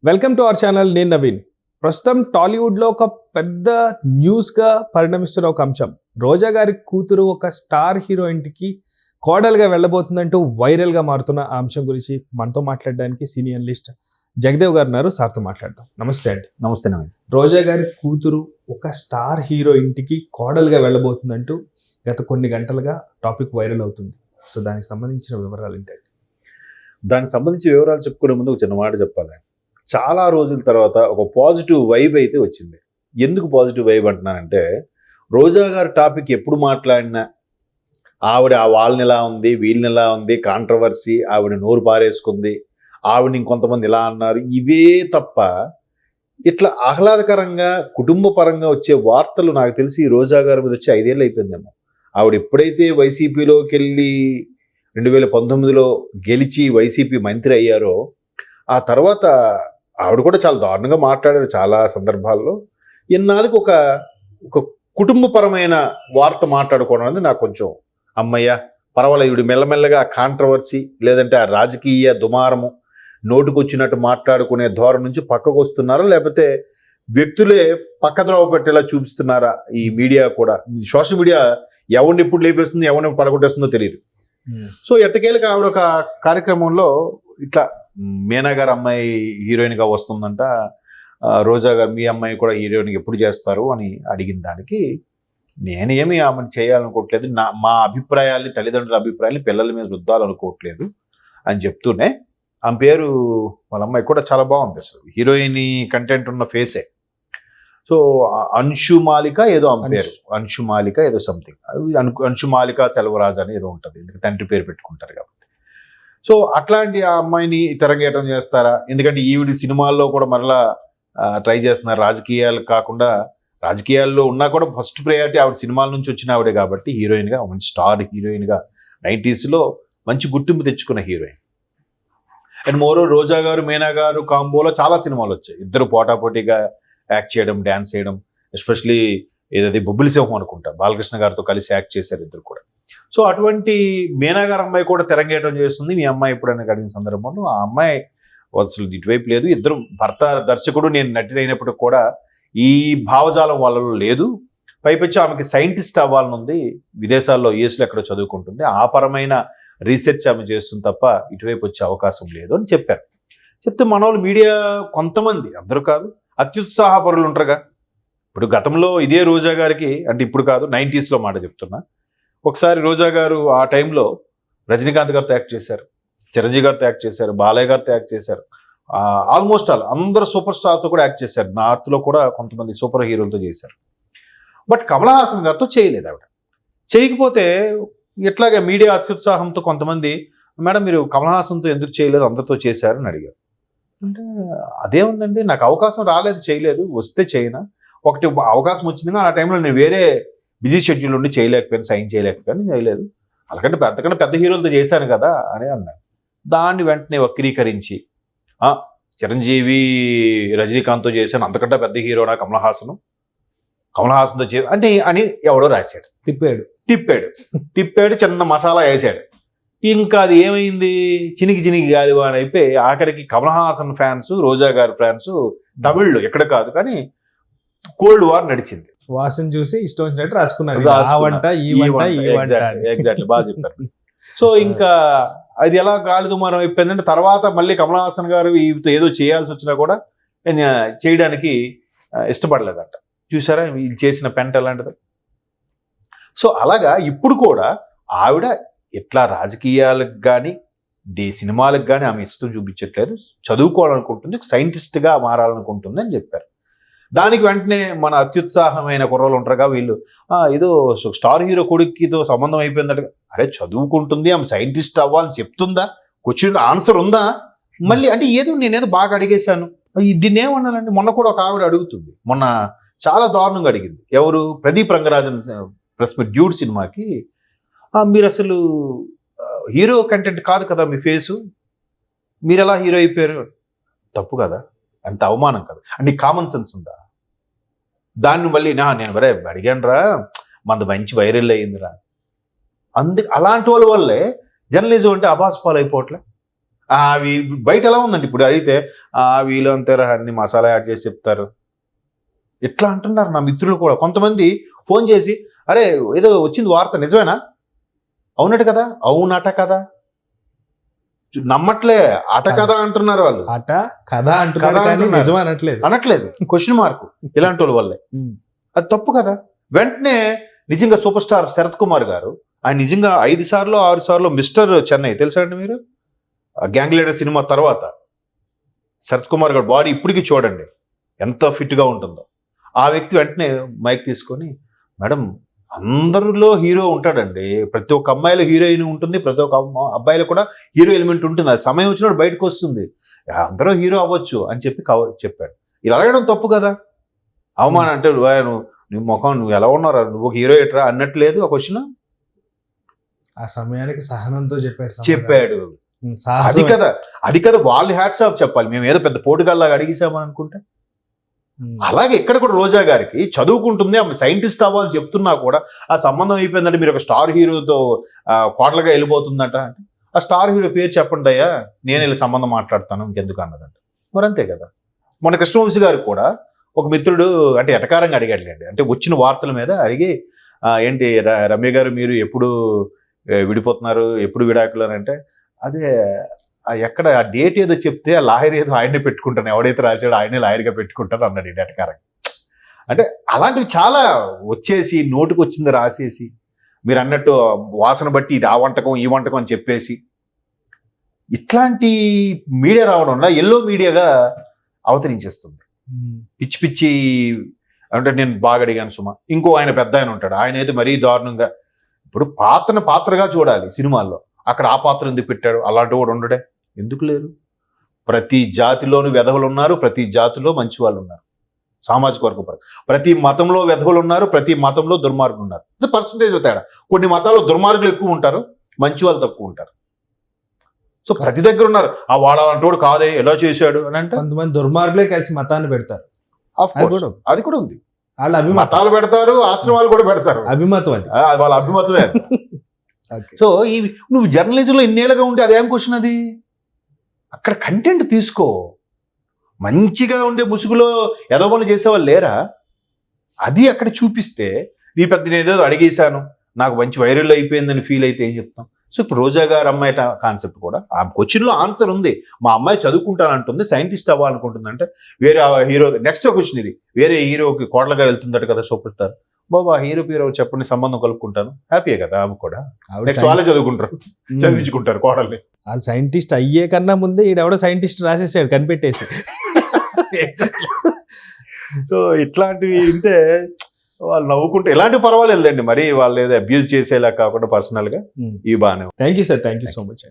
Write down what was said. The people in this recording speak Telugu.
Welcome to our channel. నేను నవీన్. ప్రస్తుతం టాలీవుడ్లో ఒక పెద్ద న్యూస్గా పరిణమిస్తున్న ఒక అంశం, రోజా గారి కూతురు ఒక స్టార్ హీరోయిన్కి కోడలుగా వెళ్ళబోతుందంటూ వైరల్గా మారుతున్న ఆ అంశం గురించి మనతో మాట్లాడడానికి సీనియర్ అనలిస్ట్ జగదేవ్ గారు ఉన్నారు. సార్తో మాట్లాడదాం. నమస్తే అండి. నమస్తే నవీన్. రోజా గారి కూతురు ఒక స్టార్ హీరో ఇంటికి కోడలుగా వెళ్ళబోతుందంటూ గత కొన్ని గంటలుగా టాపిక్ వైరల్ అవుతుంది. సో దానికి సంబంధించిన వివరాలు ఏంటంటే, దానికి సంబంధించి వివరాలు చెప్పుకునే ముందు ఒక చిన్న మాట చెప్పాలి. చాలా రోజుల తర్వాత ఒక పాజిటివ్ వైబ్ అయితే వచ్చింది. ఎందుకు పాజిటివ్ వైబ్ అంటున్నానంటే, రోజా గారి టాపిక్ ఎప్పుడు మాట్లాడినా ఆవిడ వాళ్ళని ఎలా ఉంది, వీళ్ళని ఎలా ఉంది, కాంట్రవర్సీ, ఆవిడ నోరు పారేసుకుంది, ఆవిడని ఇంకొంతమంది ఇలా అన్నారు, ఇవే తప్ప ఇట్లా ఆహ్లాదకరంగా కుటుంబ పరంగా వచ్చే వార్తలు నాకు తెలిసి ఈ రోజా గారి మీద వచ్చి 5 ఏళ్ళు అయిపోయిందేమో. ఆవిడ ఎప్పుడైతే వైసీపీలోకి వెళ్ళి 2019లో గెలిచి వైసీపీ మంత్రి అయ్యారో, ఆ తర్వాత ఆవిడ కూడా చాలా దారుణంగా మాట్లాడారు చాలా సందర్భాల్లో. ఇన్నాళ్ళకి ఒక కుటుంబపరమైన వార్త మాట్లాడుకోవడం అనేది నాకు కొంచెం అమ్మయ్య పర్వాలేదు, ఇవి మెల్లమెల్లగా కాంట్రవర్సీ లేదంటే ఆ రాజకీయ దుమారము నోటుకొచ్చినట్టు మాట్లాడుకునే ధోరణి నుంచి పక్కకు వస్తున్నారా, లేకపోతే వ్యక్తులే పక్కద్రోవ పెట్టేలా చూపిస్తున్నారా ఈ మీడియా కూడా. సోషల్ మీడియా ఎవరిని ఎప్పుడు లేపేస్తుందో ఎవరిని పడగొట్టేస్తుందో తెలియదు. సో ఎట్టకేలకు ఆవిడ ఒక కార్యక్రమంలో ఇట్లా మీనా గారు అమ్మాయి హీరోయిన్గా వస్తుందంట, రోజా గారు మీ అమ్మాయి కూడా హీరోయిన్గా ఎప్పుడు చేస్తారు అని అడిగిన దానికి నేనేమి ఆమెను చేయాలనుకోవట్లేదు, మా అభిప్రాయాల్ని, తల్లిదండ్రుల అభిప్రాయాల్ని పిల్లల మీద రుద్దాలనుకోవట్లేదు అని చెప్తూనే, ఆమె పేరు వాళ్ళ అమ్మాయి కూడా చాలా బాగుంది, అసలు హీరోయిన్ కంటెంట్ ఉన్న ఫేసే. సో అంశుమాలిక ఏదో ఆమె పేరు, అంశుమాలిక ఏదో సంథింగ్, అంశుమాలిక సెల్వరాజ్ అని ఏదో ఉంటుంది, ఎందుకు తండ్రి పేరు పెట్టుకుంటారు కాబట్టి. సో అట్లాంటి ఆ అమ్మాయిని తెరంగేటం చేస్తారా, ఎందుకంటే ఈవిడి సినిమాల్లో కూడా మరలా ట్రై చేస్తున్నారు. రాజకీయాలు కాకుండా, రాజకీయాల్లో ఉన్నా కూడా ఫస్ట్ ప్రయారిటీ ఆవిడ సినిమాల నుంచి వచ్చిన ఆవిడే కాబట్టి హీరోయిన్గా, మంచి స్టార్ హీరోయిన్గా 90sలో మంచి గుర్తింపు తెచ్చుకున్న హీరోయిన్. అండ్ మోరో రోజా గారు మీనా గారు కాంబోలో చాలా సినిమాలు వచ్చాయి, ఇద్దరు పోటాపోటీగా యాక్ట్ చేయడం, డ్యాన్స్ చేయడం. ఎస్పెషలీ ఏదది బొబ్బిలి సింహం అనుకుంటా, బాలకృష్ణ గారితో కలిసి యాక్ట్ చేశారు ఇద్దరు కూడా. సో అటువంటి మీనా గారు అమ్మాయి కూడా తెరంగేటం చేస్తుంది. మీ అమ్మాయి ఎప్పుడైనా అడిగిన సందర్భంలో ఆ అమ్మాయి అసలు ఇటువైపు లేదు. ఇద్దరు భర్త దర్శకుడు, నేను నటి అయినప్పటికి కూడా ఈ భావజాలం వాళ్ళలో లేదు. పైపెచ్చి ఆమెకి సైంటిస్ట్ అవ్వాలని ఉంది, విదేశాల్లో యూఎస్లో ఎక్కడో చదువుకుంటుంది, ఆ పరమైన రీసెర్చ్ ఆమె చేస్తుంది తప్ప ఇటువైపు వచ్చే అవకాశం లేదు అని చెప్పారు. చెప్తే మన వాళ్ళు మీడియా కొంతమంది, అందరూ కాదు, అత్యుత్సాహపరులు ఉంటారుగా. ఇప్పుడు గతంలో ఇదే రోజా గారికి, అంటే ఇప్పుడు కాదు 90sలో మాట చెప్తున్నా, ఒకసారి రోజా గారు ఆ టైంలో రజనీకాంత్ గారితో యాక్ట్ చేశారు, చిరంజీవి గారితో యాక్ట్ చేశారు, బాలయ్య గారితో యాక్ట్ చేశారు, ఆల్మోస్ట్ అందరు సూపర్ స్టార్తో కూడా యాక్ట్ చేశారు. నార్త్లో కూడా కొంతమంది సూపర్ హీరోలతో చేశారు. బట్ కమల్ హాసన్ గారితో చేయలేదు ఆవిడ. చేయకపోతే ఇట్లాగే మీడియా అత్యుత్సాహంతో కొంతమంది, మేడం మీరు కమల్ హాసన్తో ఎందుకు చేయలేదు, అందరితో చేశారని అడిగారు. అంటే అదేముందండి, నాకు అవకాశం రాలేదు, చేయలేదు, వస్తే చేయనా, ఒకటి అవకాశం వచ్చింది ఆ టైంలో నేను వేరే బిజీ షెడ్యూల్ ఉండి చేయలేకపోయాను, సైన్ చేయలేకపోయాను, చేయలేదు, అలాకంటే అంతకంటే పెద్ద హీరోలతో చేశాను కదా అని అన్నాడు. దాన్ని వెంటనే వక్రీకరించి చిరంజీవి రజనీకాంత్తో చేశాను, అంతకంటే పెద్ద హీరోనా కమల్ హాసన్తో అంటే అని ఎవడో రాశాడు, తిప్పాడు, చిన్న మసాలా వేసాడు. ఇంకా అది ఏమైంది, చినికి గాలివాన్ అయిపోయి ఆఖరికి కమల్ హాసన్ ఫ్యాన్స్, రోజా గారి ఫ్యాన్స్ తమిళ్లో ఎక్కడ కాదు కానీ కోల్డ్ వార్ నడిచింది. వాసన చూసి ఇష్టం వచ్చినట్టు రాసుకున్నారు, ఎగ్జాక్ట్లీ, బాగా చెప్పారు. సో ఇంకా అది ఎలా గాలి దుమారం అయిపోయిందంటే, తర్వాత మళ్ళీ కమల్ హాసన్ గారు ఏదో చేయాల్సి వచ్చినా కూడా చేయడానికి ఇష్టపడలేదంట. చూసారా వీళ్ళు చేసిన పెంట ఎలాంటిది. సో అలాగా ఇప్పుడు కూడా ఆవిడ ఇట్లా రాజకీయాలకు కానీ సినిమాలకు కానీ ఆమె ఇష్టం చూపించట్లేదు, చదువుకోవాలనుకుంటుంది, సైంటిస్ట్గా మారాలనుకుంటుంది అని చెప్పారు. దానికి వెంటనే మన అత్యుత్సాహమైన కుర్రలు ఉంటారుగా, వీళ్ళు ఏదో స్టార్ హీరో కొడుకుతో సంబంధం అయిపోయిందట. అరే చదువుకుంటుంది, ఆమె సైంటిస్ట్ అవ్వాలని చెప్తుందా, క్వశ్చన్ ఆన్సర్ ఉందా, మళ్ళీ అంటే నేనేదో బాగా అడిగేశాను, దీన్ని ఏమన్నానండి. మొన్న కూడా ఒక ఆవిడ అడుగుతుంది, మొన్న చాలా దారుణంగా అడిగింది, ఎవరు, ప్రదీప్ రంగరాజన్ ప్లస్ మీ డ్యూడ్ సినిమాకి, మీరు అసలు హీరో కంటెంట్ కాదు కదా మీ ఫేసు, మీరు ఎలా హీరో అయిపోయారు, తప్పు కదా, అంత అవమానం కదా, అంటే కామన్ సెన్స్ ఉందా. దాన్ని మళ్ళీ నేను వరే అడిగాను రా, మనది మంచి వైరల్ అయ్యిందిరా. అలాంటి వాళ్ళ వల్లే జర్నలిజం అంటే అబాస్పాలు అయిపోవట్లే. బయట ఎలా ఉందండి ఇప్పుడు అడిగితే వీళ్ళు అంతారా అన్ని మసాలా యాడ్ చేసి చెప్తారు ఇట్లా అంటున్నారు నా మిత్రులు కూడా. కొంతమంది ఫోన్ చేసి అరే ఏదో వచ్చింది వార్త నిజమేనా, అవునట కదా, అవునట కదా, నమ్మట్లే అట కదా అంటున్నారు వాళ్ళు. అట కథ అంటున్నారు కానీ నిజం అనట్లేదు క్వశ్చన్ మార్క్ ఇలాంటి వాళ్ళ వల్లే. అది తప్పు కదా. వెంటనే నిజంగా సూపర్ స్టార్ శరత్ కుమార్ గారు ఆయన నిజంగా 5 సార్లు 6 సార్లు మిస్టర్ చెన్నై తెలుసా అండి మీరు, గ్యాంగ్ లీడర్ సినిమా తర్వాత శరత్ కుమార్ గారు బాడీ ఇప్పటికీ చూడండి ఎంత ఫిట్గా ఉంటుందో. ఆ వ్యక్తి వెంటనే మైక్ తీసుకొని మేడం అందరిలో హీరో ఉంటాడండి, ప్రతి ఒక్క అమ్మాయిలో హీరోయిన్ ఉంటుంది, ప్రతి ఒక్క అబ్బాయిలో కూడా హీరో ఎలిమెంట్ ఉంటుంది, అది సమయం వచ్చినప్పుడు బయటకు వస్తుంది, అందరూ హీరో అవ్వచ్చు అని చెప్పి చెప్పాడు. ఇలా అడగడం తప్పు కదా. అవమానం అంటే నువ్వు ముఖం నువ్వు ఎలా ఉన్నారా, నువ్వు ఒక హీరో ఎట్రా అన్నట్లేదు ఆ క్వశ్చన్. ఆ సమయానికి సహనంతో చెప్పాడు. అది కదా వాళ్ళు హ్యాట్స్ ఆఫ్ చెప్పాలి. మేము ఏదో పెద్ద పోటుగాళ్ళలాగా అడిగేసామని అనుకుంటే. అలాగే ఇక్కడ కూడా రోజా గారికి చదువుకుంటుంది, ఆమె సైంటిస్ట్ అవ్వాలని చెప్తున్నా కూడా ఆ సంబంధం అయిపోయిందంటే మీరు ఒక స్టార్ హీరోతో కోట్లగా వెళ్ళిపోతుందంట అంటే ఆ స్టార్ హీరో పేరు చెప్పండి అయ్యా, నేను వెళ్ళి సంబంధం మాట్లాడతాను ఇంకెందుకు అన్నదంట. మరి అంతే కదా. మన కృష్ణవంశీ గారికి కూడా ఒక మిత్రుడు అంటే ఎటకారంగా అడిగాడులేండి, అంటే వచ్చిన వార్తల మీద అడిగి ఏంటి రమ్య గారు మీరు ఎప్పుడు విడిపోతున్నారు, ఎప్పుడు విడాకులు అని అంటే అదే ఎక్కడ ఆ డేట్ ఏదో చెప్తే ఆ లాయర్ ఏదో ఆయనే పెట్టుకుంటాను, ఎవడైతే రాశాడో ఆయనే లాయర్గా పెట్టుకుంటాను అన్నాడు ఈ ఎటకారంగా. అంటే అలాంటివి చాలా వచ్చేసి నోటుకు వచ్చింది రాసేసి మీరు అన్నట్టు వాసన బట్టి ఇది ఆ వంటకం ఈ వంటకం అని చెప్పేసి ఇట్లాంటి మీడియా రావడంలో ఎల్లో మీడియాగా అవతరించేస్తుంది. పిచ్చి పిచ్చి అంటే నేను బాగా అడిగాను సుమా, ఇంకో ఆయన పెద్ద ఆయన ఉంటాడు, ఆయన అయితే మరీ దారుణంగా ఇప్పుడు పాత్రగా చూడాలి సినిమాల్లో, అక్కడ ఆ పాత్ర ఎందుకు పెట్టాడు, అలాంటి కూడా ఉండడే ఎందుకు లేరు. ప్రతి జాతిలోనూ వెధవలు ఉన్నారు, ప్రతి జాతిలో మంచి వాళ్ళు ఉన్నారు, సామాజిక వర్గం ప్రతి మతంలో వెధవలు ఉన్నారు, ప్రతి మతంలో దుర్మార్గులు ఉన్నారు. పర్సంటేజ్ తేడా, కొన్ని మతాల్లో దుర్మార్గులు ఎక్కువ ఉంటారు, మంచి వాళ్ళు తక్కువ ఉంటారు. సో ప్రతి దగ్గర ఉన్నారు. ఆ వాడాలంటోడు కాదే ఎలా చేశాడు అని అంటే కొంతమంది దుర్మార్గులే కలిసి మతాన్ని పెడతారు, అది కూడా ఉంది. వాళ్ళు మతాలు పెడతారు, ఆశ్రమాలు కూడా పెడతారు, అభిమతం అది వాళ్ళ అభిమతమే. సో నువ్వు జర్నలిజంలో ఇన్నేళ్ళగా ఉంటే అదేం క్వశ్చన్ అది. అక్కడ కంటెంట్ తీసుకో, మంచిగా ఉండే ముసుగులో ఏదో పనులు చేసేవాళ్ళు లేరా, అది అక్కడ చూపిస్తే నీ పెద్ద నేను ఏదో అడిగేశాను నాకు మంచి వైరల్ అయిపోయిందని ఫీల్ అయితే ఏం చెప్తాం. సో ఇప్పుడు రోజా గారు అమ్మాయి కాన్సెప్ట్ కూడా ఆ క్వశ్చన్లో ఆన్సర్ ఉంది. మా అమ్మాయి చదువుకుంటానంటుంది, సైంటిస్ట్ అవ్వాలనుకుంటుంది అంటే వేరే హీరో నెక్స్ట్ క్వశ్చన్ ఇది, వేరే హీరోకి కోడలుగా వెళ్తుందట కదా సూపర్ స్టార్, బాబా హీరో చెప్పండి సంబంధం కలుపుకుంటాను, హ్యాపీయే కదా ఆమె కూడా. నెక్స్ట్ వాళ్ళే చదువుకుంటారు, చదివించుకుంటారు కోడల్ని. వాళ్ళు సైంటిస్ట్ అయ్యే కన్నా ముందే ఈడెవడో సైంటిస్ట్ రాసేసాడు కనిపెట్టేసి. సో ఇట్లాంటివి ఉంటే వాళ్ళు నవ్వుకుంటే ఇలాంటివి పర్వాలేదండి, మరి వాళ్ళు ఏదో అబ్యూజ్ చేసేలా కాకుండా పర్సనల్ గా ఇవి బాగానే. Thank you sir, thank you so much.